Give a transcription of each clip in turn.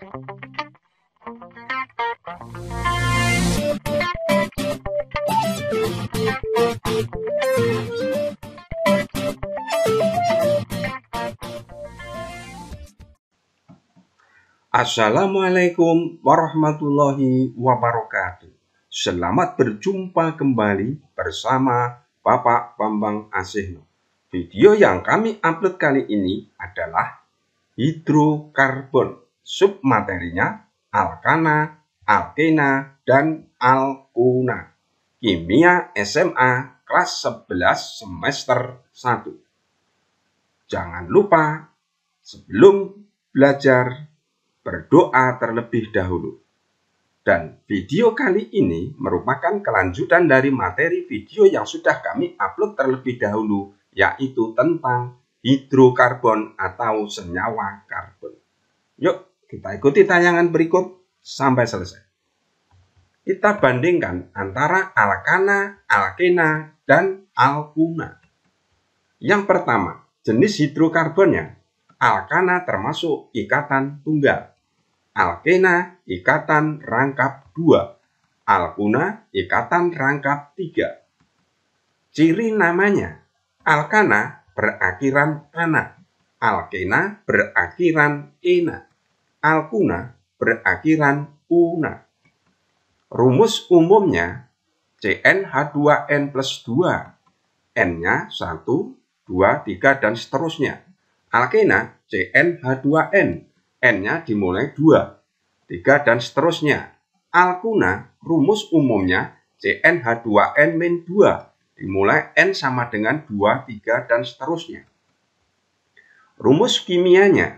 Assalamualaikum warahmatullahi wabarakatuh. Selamat berjumpa kembali bersama Bapak Bambang Asihno. Video yang kami upload kali ini adalah hidrokarbon. Submaterinya alkana, alkena, dan alkuna. Kimia SMA kelas 11 semester 1. Jangan lupa sebelum belajar berdoa terlebih dahulu. Dan video kali ini merupakan kelanjutan dari materi video yang sudah kami upload terlebih dahulu, yaitu tentang hidrokarbon atau senyawa karbon. Yuk, kita ikuti tayangan berikut sampai selesai. Kita bandingkan antara alkana, alkena, dan alkuna. Yang pertama, jenis hidrokarbonnya. Alkana termasuk ikatan tunggal. Alkena ikatan rangkap 2. Alkuna ikatan rangkap 3. Ciri namanya. Alkana berakhiran ana. Alkena berakhiran ena. Alkuna berakhiran una. Rumus umumnya CnH2n plus 2. N-nya 1, 2, 3, dan seterusnya. Alkena CnH2n, N-nya dimulai 2, 3, dan seterusnya. Alkuna, rumus umumnya CnH2n-2, dimulai N sama dengan 2, 3, dan seterusnya. Rumus kimianya,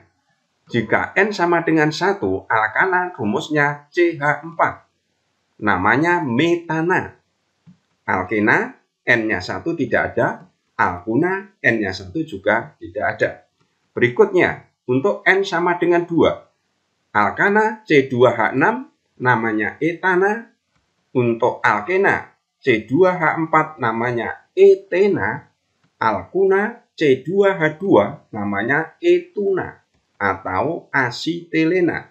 jika N sama dengan 1, alkana rumusnya CH4, namanya metana. Alkena, N-nya 1 tidak ada, alkuna, N-nya 1 juga tidak ada. Berikutnya, untuk N sama dengan 2, alkana C2H6 namanya etana, untuk alkena C2H4 namanya etena, alkuna C2H2 namanya etuna atau asitelena.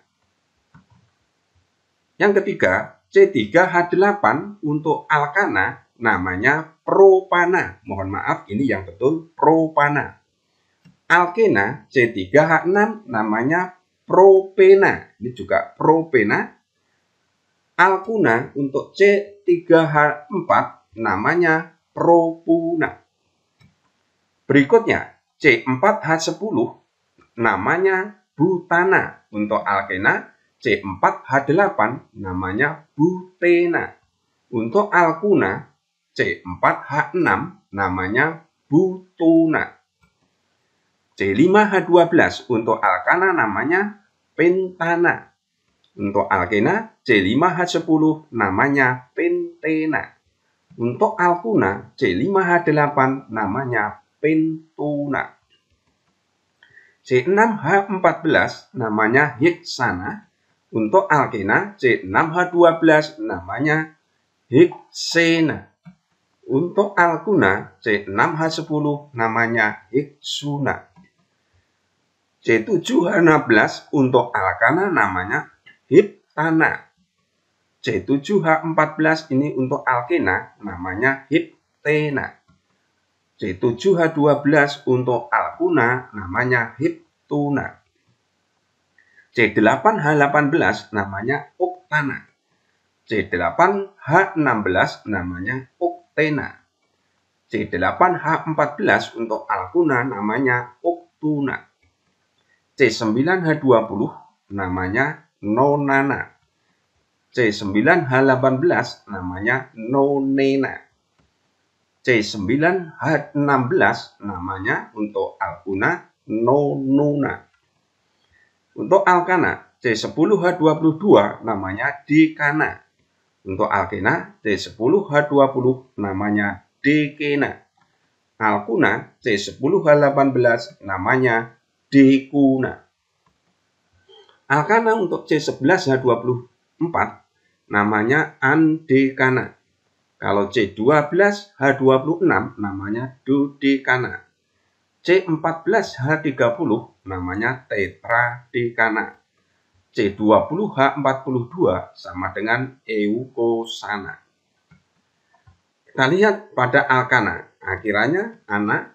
Yang ketiga, C3H8 untuk alkana namanya propana. Mohon maaf, ini yang betul propana. Alkena C3H6 namanya propena. Ini juga propena. Alkuna untuk C3H4 namanya propuna. Berikutnya C4H10 namanya butana. Untuk alkena C4H8 namanya butena. Untuk alkuna C4H6 namanya butuna. C5H12 untuk alkana namanya pentana. Untuk alkena C5H10 namanya pentena. Untuk alkuna C5H8 namanya pentuna. C6H14 namanya heksana. Untuk alkena C6H12 namanya heksena. Untuk alkuna C6H10 namanya heksuna. C7H16 untuk alkana namanya heptana. C7H14 ini untuk alkena namanya heptena. C7H12 untuk alkuna namanya heptuna. C8H18 namanya oktana. C8H16 namanya oktena. C8H14 untuk alkuna namanya oktuna. C9H20 namanya nonana. C9H18 namanya nonena. C9H16 namanya untuk alkuna nonuna. Untuk alkana C10H22 namanya dekana. Untuk alkena C10H20 namanya dekena. Alkuna C10H18 namanya dekuna. Alkana untuk C11H24 namanya andekana. Kalau C12H26 namanya dodekana. C14H30 namanya tetradekana. C20H42 sama dengan eukosana. Kita lihat pada alkana, akhirannya ana,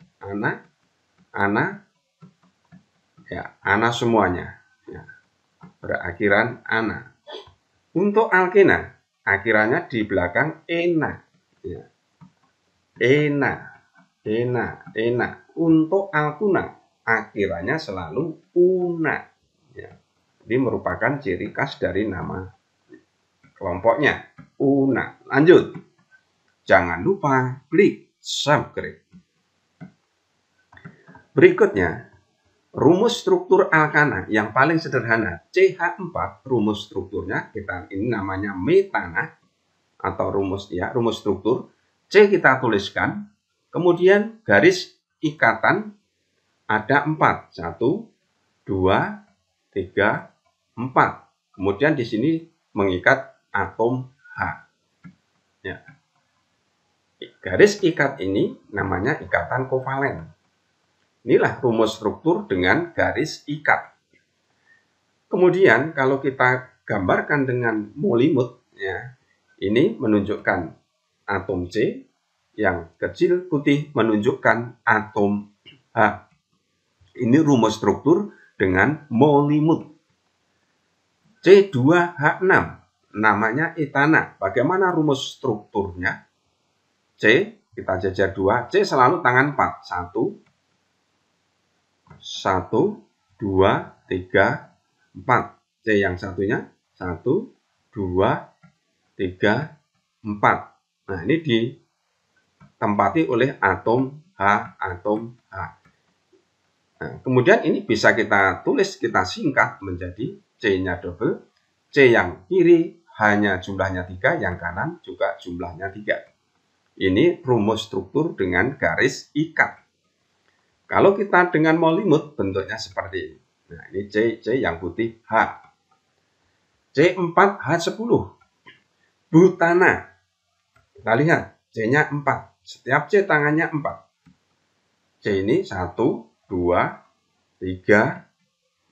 ya, ana semuanya, ya, berakhiran ana. Untuk alkena, akhirannya di belakang ena, ya. Ena. Untuk alkuna, akhirannya selalu una, ya. Ini merupakan ciri khas dari nama kelompoknya, una. Lanjut. Jangan lupa klik subscribe. Berikutnya, rumus struktur alkana yang paling sederhana, CH4, rumus strukturnya kita ini namanya metana atau rumus struktur. C kita tuliskan, kemudian garis ikatan ada 4, 1, 2, 3, 4. Kemudian di sini mengikat atom H. Ya. Garis ikat ini namanya ikatan kovalen. Inilah rumus struktur dengan garis ikat. Kemudian kalau kita gambarkan dengan molimut, ya, ini menunjukkan atom C, yang kecil putih menunjukkan atom H. Ini rumus struktur dengan molimut. C2H6 namanya etana. Bagaimana rumus strukturnya? C, kita jajar 2, C selalu tangan 4. 1, 2, 3, 4. C yang satunya 1, 2, 3, 4. Nah, ini ditempati oleh atom H. Nah, kemudian ini bisa kita tulis, kita singkat menjadi C-nya double. C yang kiri hanya jumlahnya 3, yang kanan juga jumlahnya 3. Ini rumus struktur dengan garis ikat. Kalau kita dengan molimut bentuknya seperti ini. Nah, ini C yang putih H. C4H10. Butana. Kita lihat C-nya 4. Setiap C tangannya 4. C ini 1, 2, 3,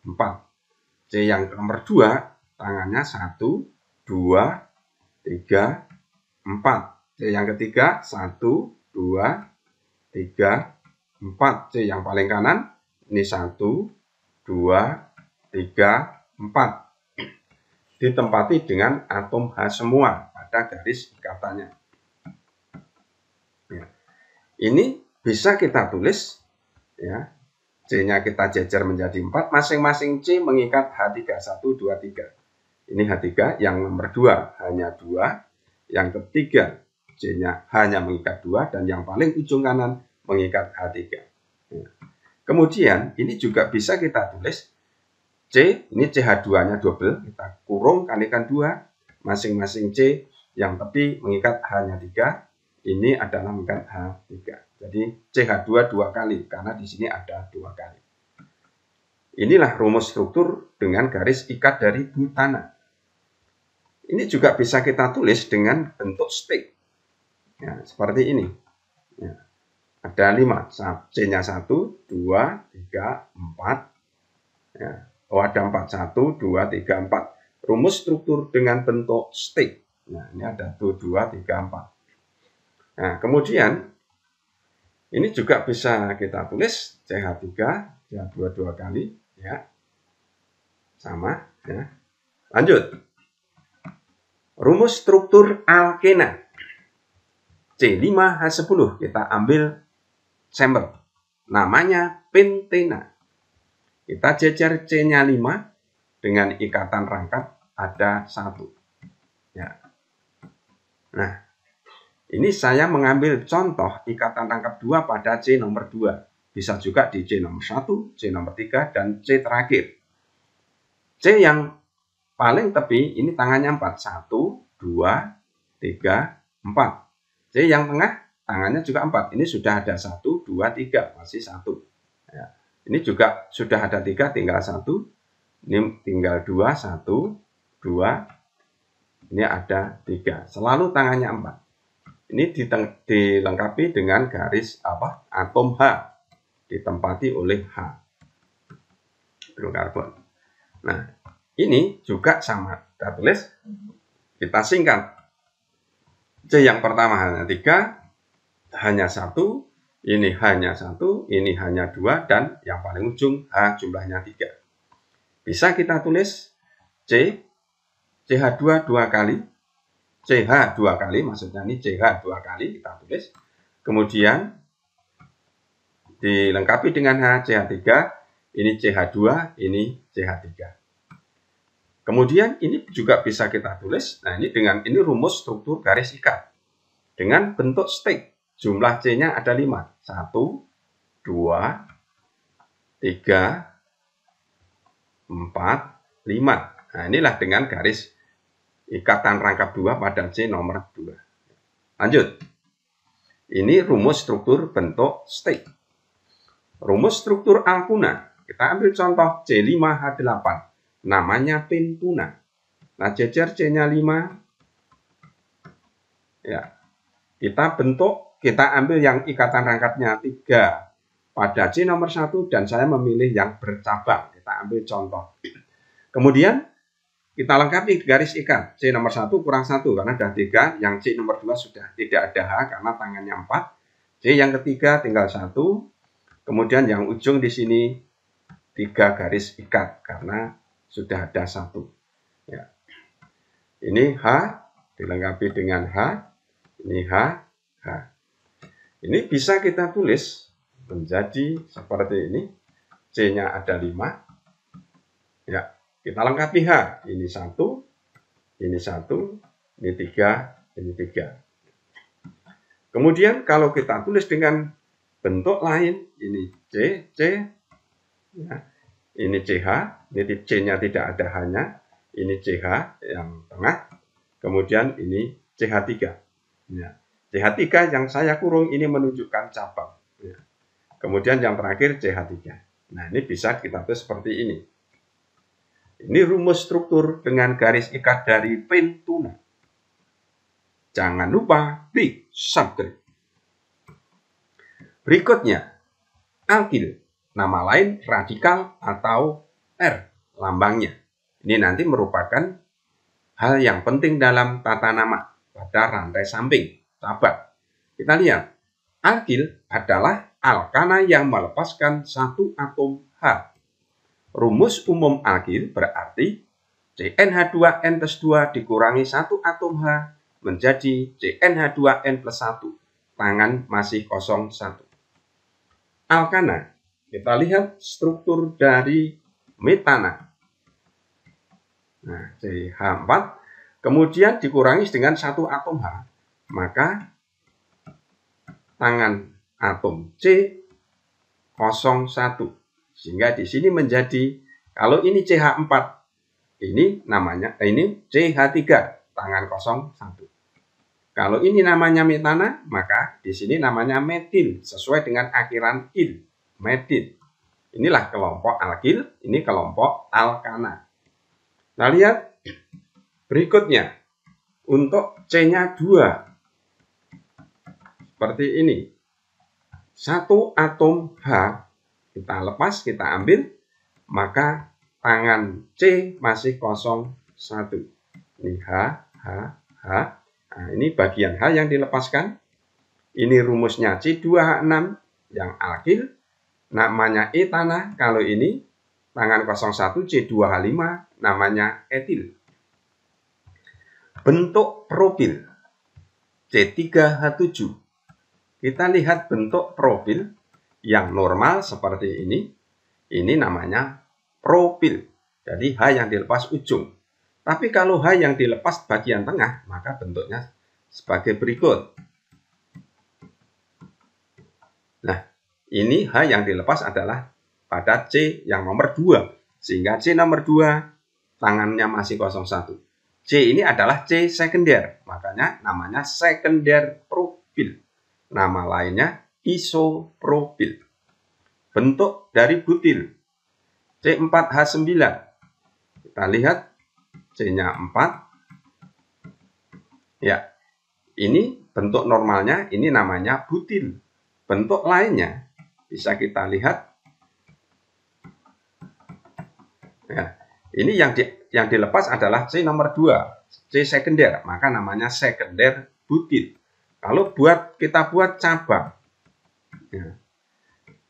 4. C yang nomor 2 tangannya 1, 2, 3, 4. C yang ketiga 1, 2, 3, 4. C yang paling kanan ini 1, 2, 3, 4. Ditempati dengan atom H semua pada garis ikatannya. Ya. Ini bisa kita tulis, ya. C-nya kita jajar menjadi 4, masing-masing C mengikat H3, 1, 2, 3. Ini H3, yang nomor 2 hanya 2, yang ketiga C-nya hanya mengikat 2, dan yang paling ujung kanan mengikat H3. Ya. Kemudian ini juga bisa kita tulis C, ini CH2-nya double, kita kurung kalikan 2, masing-masing C yang tepi mengikat H-nya 3, ini adalah mengikat H3. Jadi CH2 2 kali, karena di sini ada 2 kali. Inilah rumus struktur dengan garis ikat dari butana. Ini juga bisa kita tulis dengan bentuk stick. Ya, seperti ini. Ya. Ada 5, C-nya 1, 2, 3, 4. Ya. Oh, ada 4, 1, 2, 3, 4. Rumus struktur dengan bentuk stick. Nah, ini ada 1, 2, 3, 4. Nah, kemudian ini juga bisa kita tulis CH3, CH2 2 kali, ya. Sama, ya. Lanjut. Rumus struktur alkena. C5H10, kita ambil sampel. Namanya pentena. Kita jajar C-nya 5 dengan ikatan rangkap ada 1. Ya. Nah, ini saya mengambil contoh ikatan rangkap 2 pada C nomor 2. Bisa juga di C nomor 1, C nomor 3, dan C terakhir. C yang paling tepi ini tangannya 4. 1, 2, 3, 4. C yang tengah tangannya juga 4. Ini sudah ada 1, 2, 3. Masih 1. Ya. Ini juga sudah ada 3, tinggal 1. Ini tinggal 2, 1, 2. Ini ada 3. Selalu tangannya 4. Ini dilengkapi dengan garis atom H. Ditempati oleh H. Hidrokarbon. Nah, ini juga sama. Kita tulis, kita singkat. C yang pertama hanya 3, hanya 1, ini hanya 1, ini hanya 2, dan yang paling ujung H jumlahnya 3. Bisa kita tulis C, CH2 2 kali, CH 2 kali, maksudnya ini CH 2 kali, kita tulis. Kemudian dilengkapi dengan H, CH3, ini CH2, ini CH3. Kemudian ini juga bisa kita tulis, nah ini rumus struktur garis ikat. Dengan bentuk stick, jumlah C-nya ada 5. 1, 2, 3, 4, 5. Nah inilah dengan garis ikatan rangkap 2 pada C nomor 2. Lanjut. Ini rumus struktur bentuk stick. Rumus struktur alkuna. Kita ambil contoh C5H8. Namanya pentuna. Nah, jejer C-nya 5. Ya. Kita ambil yang ikatan rangkapnya 3 pada C nomor 1 dan saya memilih yang bercabang. Kita ambil contoh. Kemudian kita lengkapi garis ikat. C nomor 1 kurang 1 karena ada 3. Yang C nomor 2 sudah tidak ada H karena tangannya 4. C yang ketiga tinggal 1. Kemudian yang ujung di sini 3 garis ikat karena sudah ada 1. Ya. Ini H dilengkapi dengan H. Ini H, H. Ini bisa kita tulis menjadi seperti ini. C-nya ada 5. Ya, kita lengkapi H. Ini 1, ini 1, ini 3, ini 3. Kemudian kalau kita tulis dengan bentuk lain, ini C, ya. Ini CH, ini C-nya tidak ada H-nya, ini CH yang tengah, kemudian ini CH3. Ya. CH3 yang saya kurung ini menunjukkan cabang. Ya. Kemudian yang terakhir CH3. Nah ini bisa kita tulis seperti ini. Ini rumus struktur dengan garis ikat dari pentuna. Jangan lupa klik subscribe. Berikutnya, alkil. Nama lain radikal atau R lambangnya. Ini nanti merupakan hal yang penting dalam tata nama pada rantai samping. Sahabat, kita lihat. Alkil adalah alkana yang melepaskan satu atom H. Rumus umum alkil berarti CnH2n plus 2 dikurangi satu atom H menjadi CnH2n plus 1. Tangan masih kosong 1. Alkana. Kita lihat struktur dari metana. Nah, CH4 kemudian dikurangi dengan satu atom H, maka tangan atom C 01. Sehingga di sini menjadi, kalau ini CH4, ini namanya CH3, tangan 01. Kalau ini namanya metana, maka di sini namanya metil sesuai dengan akhiran il. Metil. Inilah kelompok alkil, ini kelompok alkana. Nah, lihat berikutnya. Untuk C-nya 2. Seperti ini. Satu atom H kita lepas, kita ambil, maka tangan C masih kosong 1. Ini H, H, H. Nah, ini bagian H yang dilepaskan. Ini rumusnya C2H6 yang alkil. Namanya etana, kalau ini tangan 01 C2H5 namanya etil. Bentuk propil C3H7. Kita lihat bentuk propil yang normal seperti ini. Ini namanya propil. Jadi H yang dilepas ujung. Tapi kalau H yang dilepas bagian tengah, maka bentuknya sebagai berikut. Nah, ini H yang dilepas adalah pada C yang nomor 2. Sehingga C nomor 2 tangannya masih 01. C ini adalah C sekunder. Makanya namanya sekunder propil. Nama lainnya isopropil. Bentuk dari butil C4H9. Kita lihat C-nya 4. Ya, ini bentuk normalnya, ini namanya butil. Bentuk lainnya bisa kita lihat. Ya, Ini yang dilepas adalah C nomor 2, C sekunder, maka namanya sekunder butil. Kalau kita buat cabang, ya,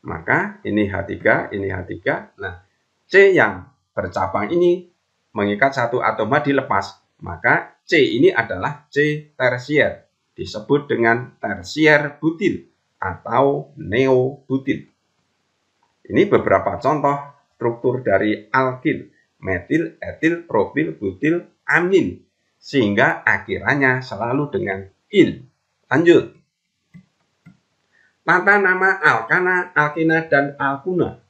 maka ini H3, ini H3. Nah, C yang bercabang ini mengikat satu atom H dilepas, maka C ini adalah C tersier, disebut dengan tersier butil atau neobutil. Ini beberapa contoh struktur dari alkil, metil, etil, propil, butil, amin, sehingga akhirannya selalu dengan il. Lanjut. Tata nama alkana, alkena, dan alkuna.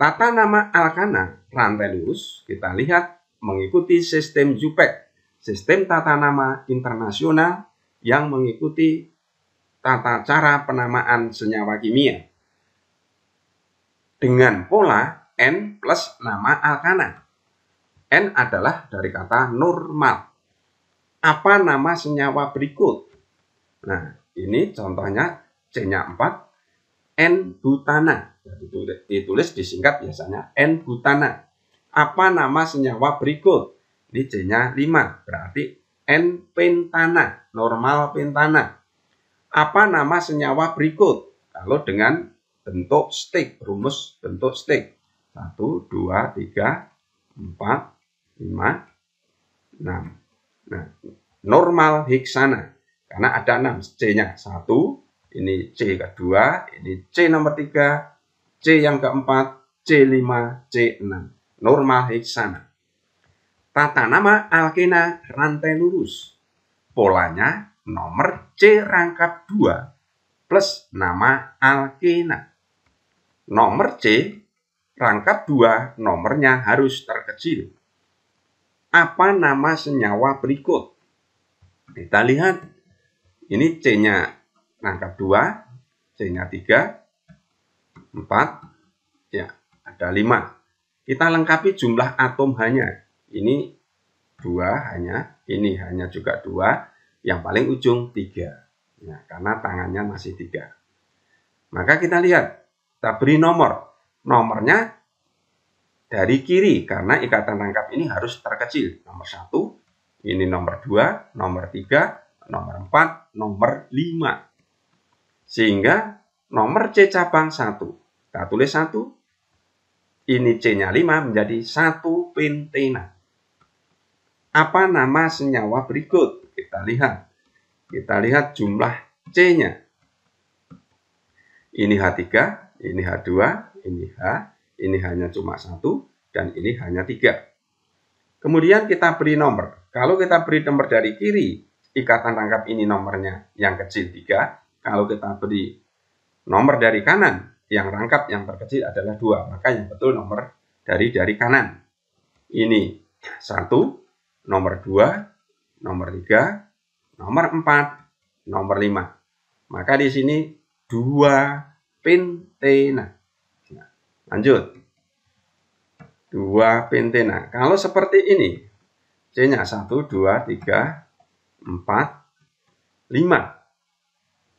Tata nama alkana, rantai lurus, kita lihat mengikuti sistem JUPEC, sistem tata nama internasional yang mengikuti tata cara penamaan senyawa kimia, dengan pola N plus nama alkana. N adalah dari kata normal. Apa nama senyawa berikut? Nah, ini contohnya C-nya 4, N-butana. Ditulis disingkat biasanya N-butana. Apa nama senyawa berikut? Ini C-nya 5, berarti N-pentana, normal pentana. Apa nama senyawa berikut? Kalau dengan bentuk stick, rumus bentuk stick. 1, 2, 3, 4, 5, 6. Nah, normal heksana. Karena ada 6, C-nya 1, ini C kedua, ini C nomor 3, C yang keempat, C5, C6. Normal heksana. Tata nama alkena rantai lurus. Polanya nomor C rangkap 2 plus nama alkena. Nomor C rangkap 2 nomornya harus terkecil. Apa nama senyawa berikut? Kita lihat. Ini C-nya rangkap 2, C-nya 3, 4, ya, ada 5. Kita lengkapi jumlah atom H-nya. Ini 2 hanya, ini hanya juga 2, yang paling ujung 3. Ya, karena tangannya masih 3. Maka kita lihat, kita beri nomor. Nomornya dari kiri, karena ikatan rangkap ini harus terkecil. Nomor 1, ini nomor 2, nomor 3, nomor 4, nomor 5. Sehingga nomor C cabang 1. Kita tulis 1. Ini C-nya 5 menjadi 1 pentena. Apa nama senyawa berikut? Kita lihat. Kita lihat jumlah C-nya. Ini H3, ini H2, ini H, ini hanya cuma 1, dan ini hanya 3. Kemudian kita beri nomor. Kalau kita beri nomor dari kiri, ikatan rangkap ini nomornya yang kecil 3. Kalau kita beri nomor dari kanan, yang rangkap yang terkecil adalah 2. Maka yang betul nomor dari kanan. Ini 1, nomor 2, nomor 3, nomor 4, nomor 5. Maka di sini 2 pentena. Nah, lanjut. 2 pentena. Kalau seperti ini, C-nya 1, 2, 3, 4, 5.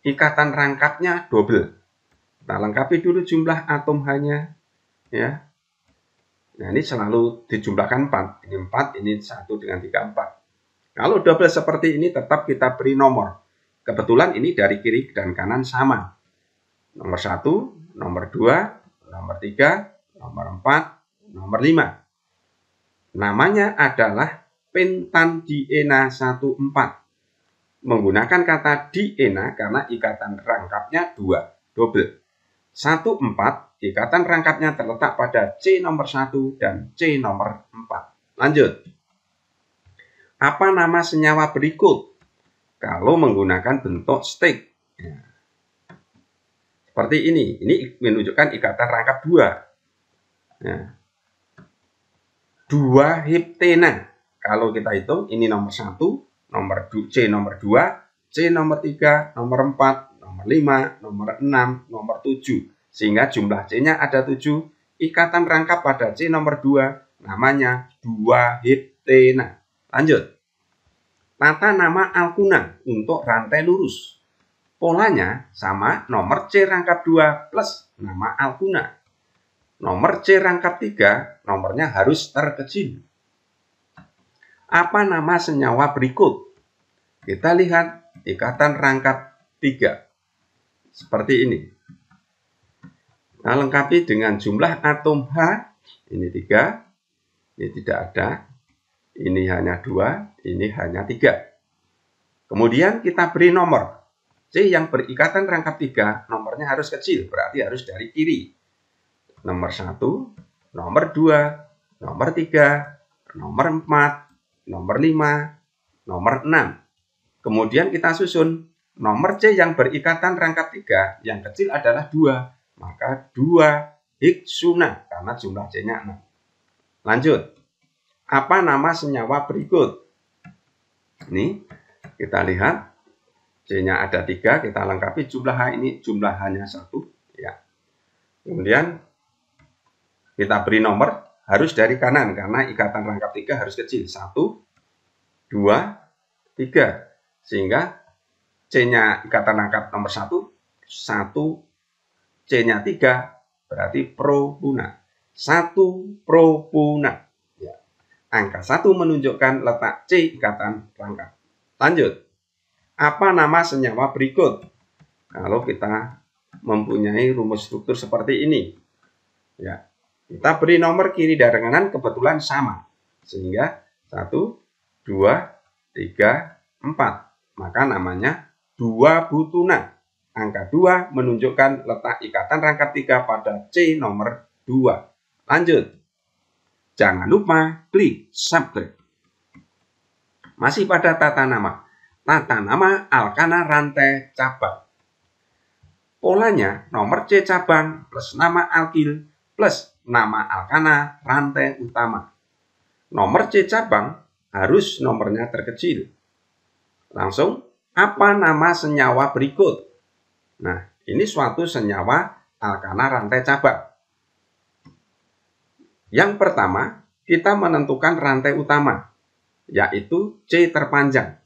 Ikatan rangkapnya double. Kita lengkapi dulu jumlah atom H-nya. Ya. Nah, ini selalu dijumlahkan 4. Ini 4, ini 1 dengan 3, 4. Kalau double seperti ini tetap kita beri nomor. Kebetulan ini dari kiri dan kanan sama. Nomor 1, nomor 2, nomor 3, nomor 4, nomor 5. Namanya adalah pentandiena 14. Menggunakan kata diena karena ikatan rangkapnya 2, double. 14, ikatan rangkapnya terletak pada C nomor 1 dan C nomor 4. Lanjut. Apa nama senyawa berikut? Kalau menggunakan bentuk stick. Ya. Seperti ini menunjukkan ikatan rangkap 2. Ya. 2 heptena. Kalau kita hitung, ini nomor 1, nomor C nomor 2, C nomor 3, nomor 4, nomor 5, nomor 6, nomor 7. Sehingga jumlah C-nya ada 7. Ikatan rangkap pada C nomor 2 namanya 2 heptena. Lanjut. Tata nama alkuna untuk rantai lurus. Polanya sama nomor C rangkap 2 plus nama alkuna. Nomor C rangkap 3, nomornya harus terkecil. Apa nama senyawa berikut? Kita lihat ikatan rangkap 3. Seperti ini. Nah, lengkapi dengan jumlah atom H. Ini 3. Ini tidak ada. Ini hanya 2. Ini hanya 3. Kemudian kita beri nomor. C yang berikatan rangkap 3, nomornya harus kecil. Berarti harus dari kiri. Nomor 1, nomor 2, nomor 3, nomor 4, nomor 5, nomor 6. Kemudian kita susun. Nomor C yang berikatan rangkap 3, yang kecil adalah 2. Maka 2 heksuna, karena jumlah C-nya 6. Lanjut. Apa nama senyawa berikut? Ini kita lihat. C-nya ada 3, kita lengkapi jumlah H ini jumlah hanya 1. Ya. Kemudian kita beri nomor, harus dari kanan, karena ikatan rangkap 3 harus kecil. 1, 2, 3. Sehingga C-nya ikatan rangkap nomor 1, 1, C-nya 3, berarti propuna. 1 propuna. Ya. Angka 1 menunjukkan letak C ikatan rangkap. Lanjut. Apa nama senyawa berikut? Kalau kita mempunyai rumus struktur seperti ini. Ya. Kita beri nomor kiri dan kanan kebetulan sama. Sehingga 1, 2, 3, 4. Maka namanya 2 butuna. Angka 2 menunjukkan letak ikatan rangkap 3 pada C nomor 2. Lanjut. Jangan lupa klik subscribe. Masih pada tata nama. Tata nama alkana rantai cabang. Polanya nomor C cabang plus nama alkil plus nama alkana rantai utama. Nomor C cabang harus nomornya terkecil. Langsung, apa nama senyawa berikut? Nah, ini suatu senyawa alkana rantai cabang. Yang pertama, kita menentukan rantai utama, yaitu C terpanjang.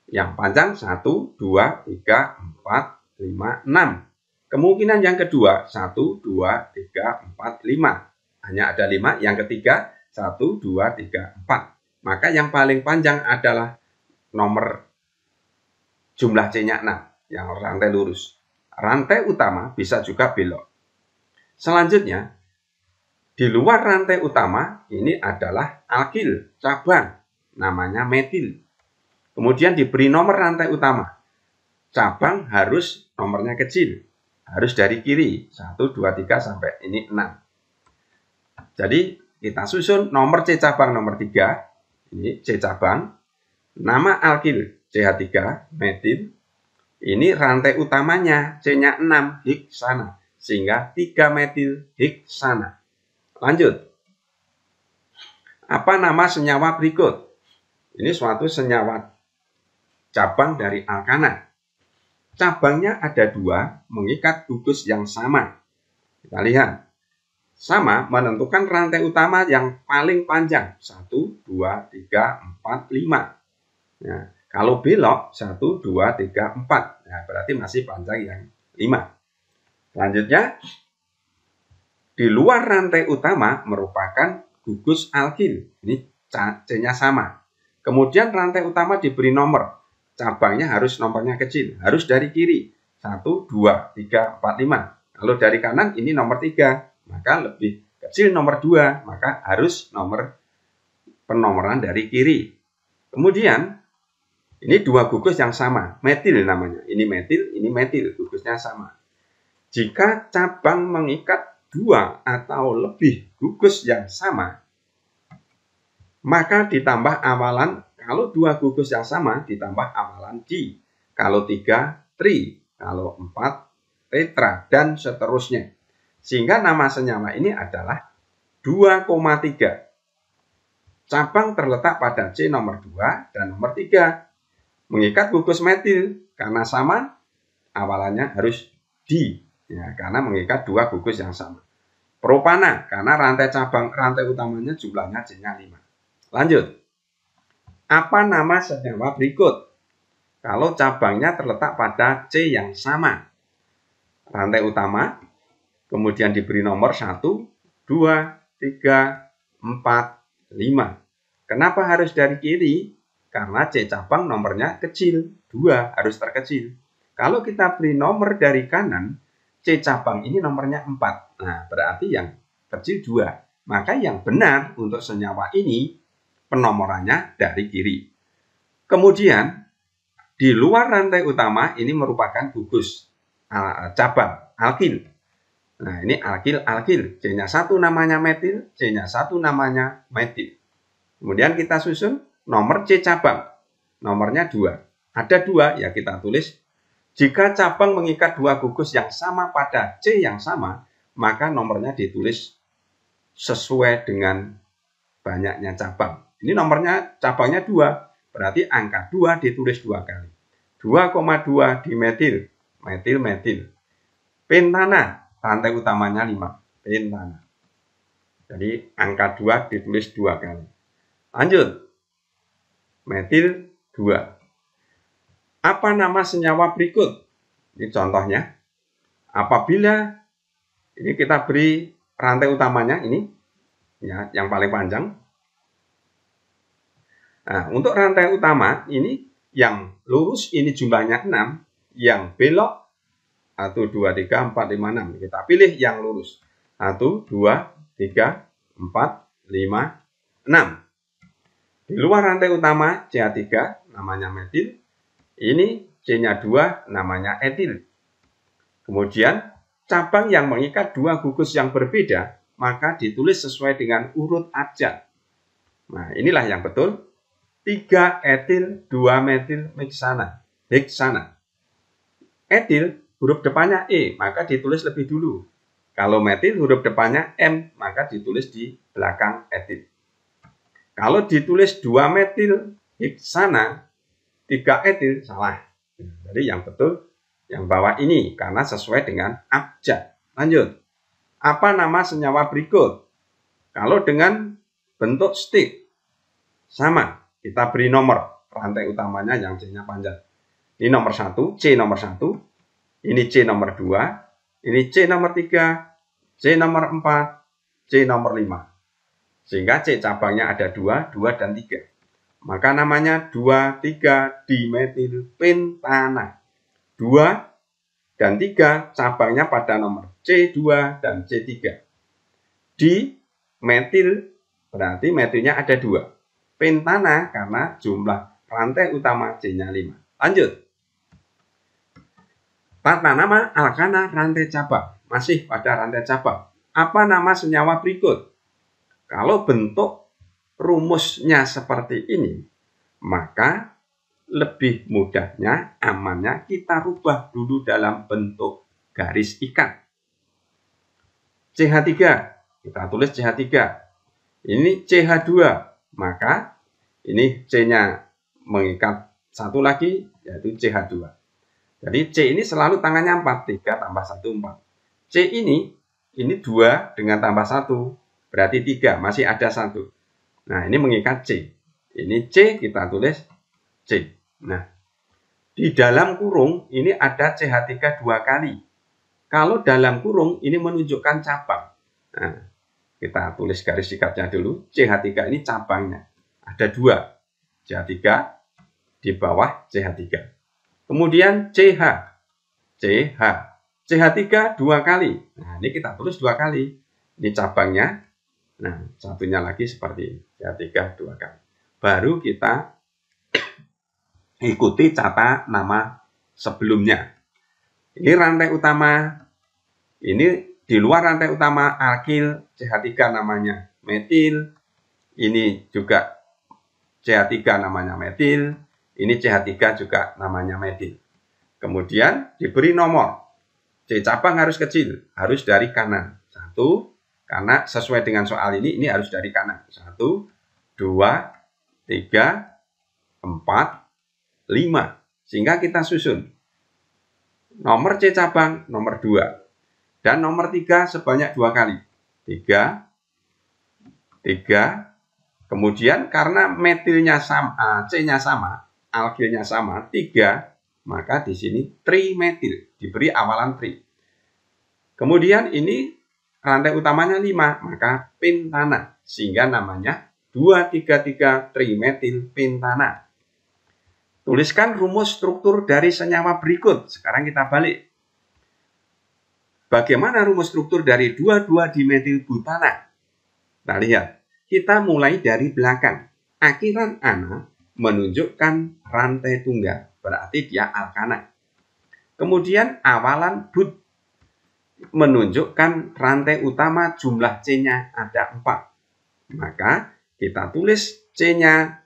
Yang panjang 1, 2, 3, 4, 5, 6. Kemungkinan yang kedua 1, 2, 3, 4, 5. Hanya ada 5. Yang ketiga 1, 2, 3, 4. Maka yang paling panjang adalah nomor jumlah C-nya 6. Yang rantai lurus. Rantai utama bisa juga belok. Selanjutnya, di luar rantai utama ini adalah alkil cabang. Namanya metil. Kemudian diberi nomor rantai utama. Cabang harus nomornya kecil. Harus dari kiri. 1, 2, 3 sampai ini 6. Jadi kita susun nomor C cabang nomor 3. Ini C cabang. Nama alkil CH3 metil. Ini rantai utamanya C-nya 6 heksana. Sehingga 3 metil heksana. Lanjut. Apa nama senyawa berikut? Ini suatu senyawa cabang dari alkana. Cabangnya ada 2, mengikat gugus yang sama. Kita lihat. Sama menentukan rantai utama yang paling panjang. 1, 2, 3, 4, 5. Nah, kalau belok 1, 2, 3, 4. Nah, berarti masih panjang yang 5. Selanjutnya, di luar rantai utama merupakan gugus alkil. Ini C-nya sama. Kemudian rantai utama diberi nomor. Cabangnya harus nomornya kecil. Harus dari kiri. 1, 2, 3, 4, 5. Kalau dari kanan ini nomor 3. Maka lebih kecil nomor 2. Maka harus nomor penomoran dari kiri. Kemudian ini 2 gugus yang sama. Metil namanya. Ini metil. Gugusnya sama. Jika cabang mengikat 2 atau lebih gugus yang sama, maka ditambah awalan. Kalau 2 gugus yang sama ditambah awalan di. Kalau 3 tri. Kalau 4 tetra. Dan seterusnya. Sehingga nama senyawa ini adalah 2,3. Cabang terletak pada C nomor 2 dan nomor 3. Mengikat gugus metil. Karena sama, awalannya harus di. Ya, karena mengikat 2 gugus yang sama. Propana. Karena rantai utamanya jumlahnya C-nya 5. Lanjut. Apa nama senyawa berikut? Kalau cabangnya terletak pada C yang sama. Rantai utama, kemudian diberi nomor 1, 2, 3, 4, 5. Kenapa harus dari kiri? Karena C cabang nomornya kecil, 2 harus terkecil. Kalau kita beri nomor dari kanan, C cabang ini nomornya 4. Nah, berarti yang kecil 2. Maka yang benar untuk senyawa ini penomorannya dari kiri. Kemudian, di luar rantai utama ini merupakan gugus cabang, alkil. Nah, ini alkil. C-nya 1 namanya metil, C-nya 1 namanya metil. Kemudian kita susun nomor C cabang. Nomornya 2. Ada 2, ya kita tulis. Jika cabang mengikat 2 gugus yang sama pada C yang sama, maka nomornya ditulis sesuai dengan banyaknya cabang. Ini nomornya cabangnya 2, berarti angka 2 ditulis 2 kali. 2,2 dimetil, metil. Pentana, rantai utamanya 5, pentana. Jadi angka 2 ditulis 2 kali. Lanjut, metil 2. Apa nama senyawa berikut? Ini contohnya. Apabila ini kita beri rantai utamanya ini, ya, yang paling panjang. Nah, untuk rantai utama ini yang lurus ini jumlahnya 6, yang belok 1, 2, 3, 4, 5, 6. Kita pilih yang lurus. 1, 2, 3, 4, 5, 6. Di luar rantai utama CH3 namanya metil. Ini C-nya 2 namanya etil. Kemudian cabang yang mengikat 2 gugus yang berbeda maka ditulis sesuai dengan urut abjad. Nah, inilah yang betul. 3 etil, 2 metil heksana. Etil huruf depannya E, maka ditulis lebih dulu. Kalau metil huruf depannya M, maka ditulis di belakang etil. Kalau ditulis 2 metil heksana, 3 etil, salah. Jadi yang betul yang bawah ini, karena sesuai dengan abjad. Lanjut. Apa nama senyawa berikut? Kalau dengan bentuk stick, sama. Kita beri nomor rantai utamanya yang C-nya panjang. Ini nomor 1, C nomor 1. Ini C nomor 2. Ini C nomor 3. C nomor 4. C nomor 5. Sehingga C cabangnya ada 2, 2 dan 3. Maka namanya 2, 3 dimetil pentana. 2 dan 3 cabangnya pada nomor C2 dan C3. Di metil berarti metilnya ada 2. Pentana karena jumlah rantai utama C-nya 5. Lanjut. Tata nama alkana rantai cabang. Masih pada rantai cabang. Apa nama senyawa berikut? Kalau bentuk rumusnya seperti ini, maka lebih mudahnya, amannya kita rubah dulu dalam bentuk garis ikat. CH3, kita tulis CH3. Ini CH2, maka ini C-nya mengikat satu lagi, yaitu CH2. Jadi C ini selalu tangannya 4, 3 tambah 1, 4. C ini 2 dengan tambah 1, berarti 3, masih ada 1. Nah, ini mengikat C. Ini C, kita tulis C. Nah, di dalam kurung ini ada CH3 2 kali. Kalau dalam kurung ini menunjukkan cabang. Nah, kita tulis garis ikatnya dulu. CH3 ini cabangnya. Ada 2. CH3 di bawah CH3. Kemudian CH. CH3 2 kali. Nah, ini kita tulis 2 kali. Ini cabangnya. Nah, satunya lagi seperti ini. CH3 2 kali. Baru kita ikuti tata nama sebelumnya. Ini rantai utama. Ini di luar rantai utama alkil, CH3 namanya metil. Ini juga CH3 namanya metil. Ini CH3 juga namanya metil. Kemudian diberi nomor. C cabang harus kecil, harus dari kanan. 1, karena sesuai dengan soal ini harus dari kanan. 1, 2, 3, 4, 5. Sehingga kita susun. Nomor C cabang, nomor 2. Dan nomor 3 sebanyak 2 kali. 3. Kemudian karena metilnya sama, C-nya sama, alkilnya sama, 3. Maka di sini trimetil. Diberi awalan tri. Kemudian ini rantai utamanya 5, maka pentana. Sehingga namanya 2,3,3 trimetil pentana. Tuliskan rumus struktur dari senyawa berikut. Sekarang kita balik. Bagaimana rumus struktur dari 2,2 dimetil butana? Kita lihat. Kita mulai dari belakang. Akhiran ana menunjukkan rantai tunggal. Berarti dia alkana. Kemudian awalan but menunjukkan rantai utama jumlah C-nya ada 4. Maka kita tulis C-nya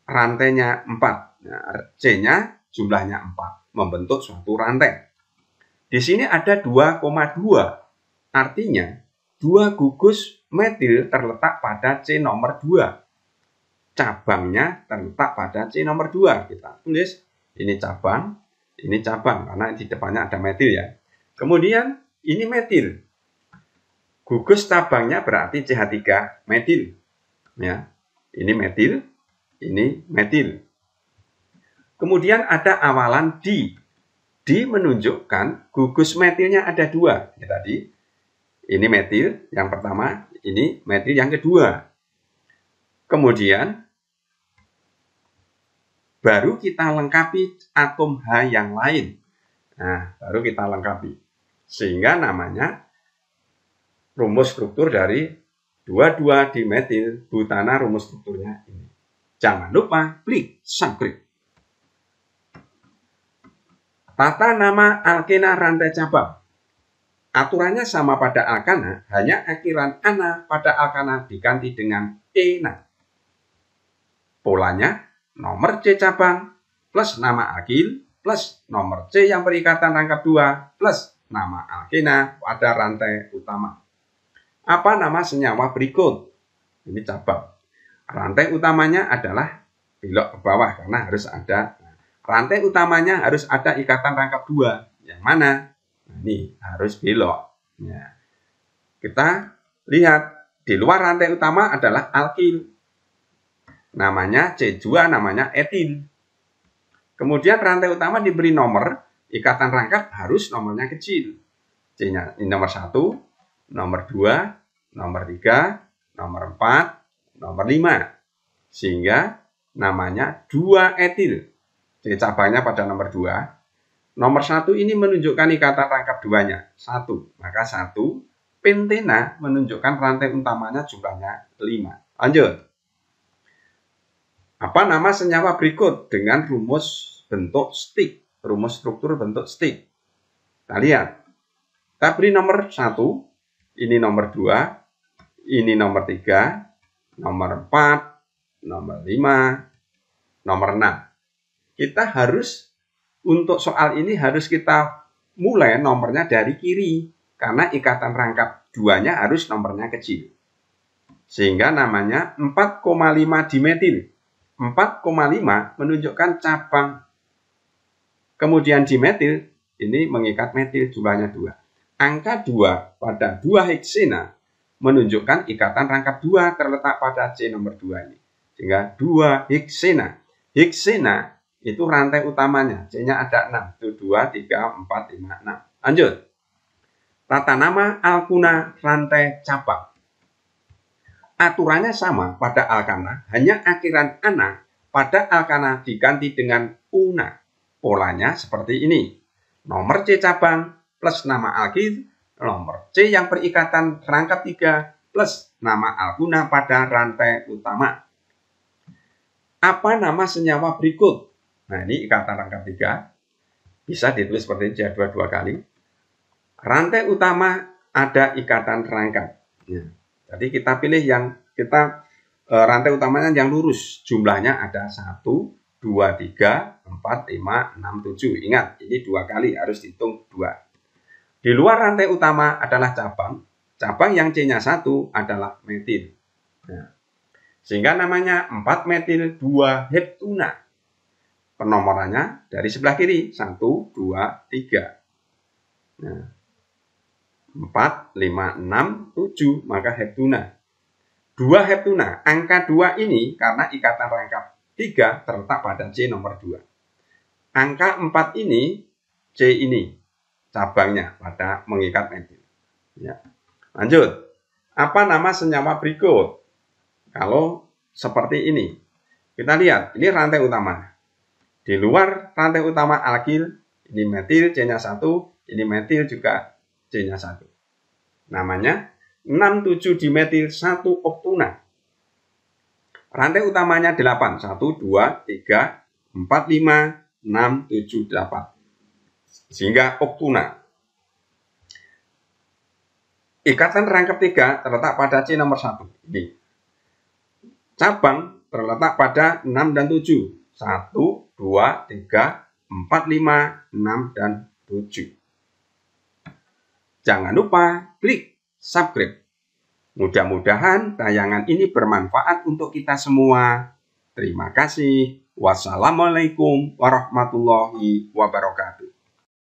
rantainya 4. Nah, C-nya jumlahnya 4. Membentuk suatu rantai. Di sini ada 2,2. Artinya 2 gugus metil terletak pada C nomor 2. Cabangnya terletak pada C nomor 2. Kita tulis ini cabang karena di depannya ada metil ya. Kemudian ini metil. Gugus cabangnya berarti CH3 metil. Ya. Ini metil, ini metil. Kemudian ada awalan di. Di menunjukkan gugus metilnya ada 2. Ya, tadi ini metil yang pertama, ini metil yang kedua. Kemudian baru kita lengkapi atom H yang lain. Nah, baru kita lengkapi. Sehingga namanya rumus struktur dari 2,2 dimetil butana, rumus strukturnya ini. Jangan lupa klik subscribe. Tata nama alkena rantai cabang. Aturannya sama pada alkana, hanya akhiran ana pada alkana diganti dengan ena. Polanya nomor C cabang plus nama alkil plus nomor C yang berikatan rangkap 2 plus nama alkena pada rantai utama. Apa nama senyawa berikut? Ini cabang. Rantai utamanya adalah belok ke bawah karena harus ada. Rantai utamanya harus ada ikatan rangkap 2. Yang mana? Nah, ini harus belok. Ya. Kita lihat di luar rantai utama adalah alkil. Namanya C2, namanya etil. Kemudian rantai utama diberi nomor, ikatan rangkap harus nomornya kecil. C-nya ini nomor 1, nomor 2, nomor 3, nomor 4, nomor 5. Sehingga namanya 2 etil. C cabangnya pada nomor 2. Nomor 1 ini menunjukkan ikatan rangkap 2-nya. 1. Maka 1. Pentena menunjukkan rantai utamanya jumlahnya 5. Lanjut. Apa nama senyawa berikut dengan rumus bentuk stick? Rumus struktur bentuk stick. Kita lihat. Kita beri nomor 1. Ini nomor 2. Ini nomor 3. Nomor 4. Nomor 5. Nomor 6. Kita harus, untuk soal ini harus kita mulai nomornya dari kiri. Karena ikatan rangkap 2-nya harus nomornya kecil. Sehingga namanya 4,5 dimetil. 4,5 menunjukkan cabang. Kemudian dimetil, ini mengikat metil jumlahnya 2. Angka 2 pada 2 heksena menunjukkan ikatan rangkap 2 terletak pada C nomor 2 ini. Sehingga 2 heksena. Heksena itu rantai utamanya. C-nya ada 6. Itu 2, 3, 4, 5, 6. Lanjut. Tata nama alkuna rantai cabang. Aturannya sama pada alkana. Hanya akhiran ana pada alkana diganti dengan una. Polanya seperti ini. Nomor C cabang plus nama alkil. Nomor C yang berikatan rangkap 3 plus nama alkuna pada rantai utama. Apa nama senyawa berikut? Nah, ini ikatan rangkap 3. Bisa ditulis seperti ini, dua kali. Rantai utama ada ikatan rangkap. Ya. Jadi kita pilih yang rantai utamanya yang lurus. Jumlahnya ada 1, 2, 3, 4, 5, 6, 7. Ingat, ini 2 kali, harus dihitung 2. Di luar rantai utama adalah cabang. Cabang yang C-nya 1 adalah metil. Nah, sehingga namanya 4 metil 2 heptuna. Penomorannya dari sebelah kiri. 1, 2, 3. Nah, 4, 5, 6, 7. Maka heptuna. 2 heptuna. Angka 2 ini karena ikatan rangkap 3 terletak pada C nomor 2. Angka 4 ini, C ini cabangnya pada mengikat metil. Ya. Lanjut. Apa nama senyawa berikut? Kalau seperti ini. Kita lihat, ini rantai utama. Di luar rantai utama alkil, ini metil C-nya 1, ini metil juga C-nya 1. Namanya 6,7 dimetil 1 oktuna. Rantai utamanya 8. 1, 2, 3, 4, 5, 6, 7, 8. Sehingga oktuna. Ikatan rang ketiga terletak pada C nomor 1. Ini. Cabang terletak pada 6 dan 7. 1, 2, 3, 4, 5, 6, dan 7. Jangan lupa klik subscribe. Mudah-mudahan tayangan ini bermanfaat untuk kita semua. Terima kasih. Wassalamualaikum warahmatullahi wabarakatuh.